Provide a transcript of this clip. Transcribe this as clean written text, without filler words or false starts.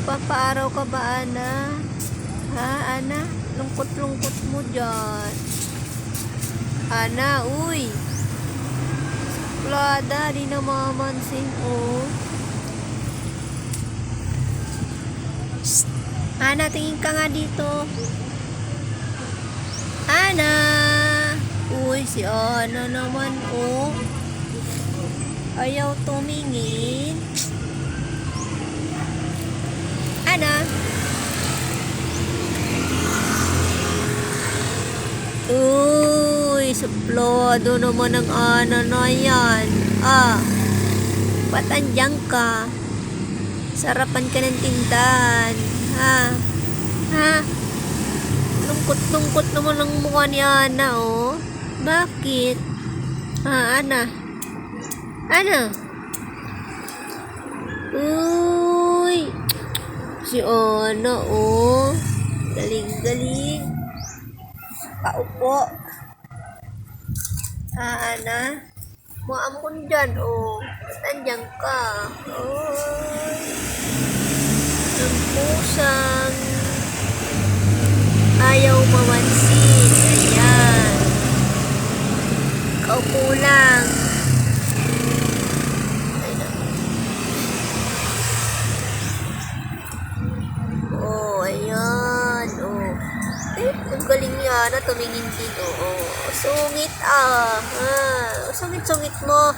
Nagpapaaraw ka ba, Ana? Ha, Ana? Lungkot-lungkot mo dyan. Ana, uy. Plada, di na mamansin, oh. Psst. Ana, tingin ka nga dito. Ana. Uy, si Ana naman, oh. Ayaw tumingin. Ana. Uy, suplado naman ang Ana na yan. Ah, ba't andyan ka? Sarapan ka ng tindahan. Ha? Ha? Lungkot-lungkot naman ang mukha ni Ana, oh. Bakit? Ha, Ana? Ana? Uy, si Ana, oh. Galing-galing. Paupo. Ha, Ana? Maamon dyan, oh. Nandiyan ka. Oh. Ang pusang ayaw mamansin. Ayan. Kaupo lang. Oh, ayan. Oh. Ang galing niya na tumingin dito. Oh, sungit ah. Ha. Sungit-sungit mo.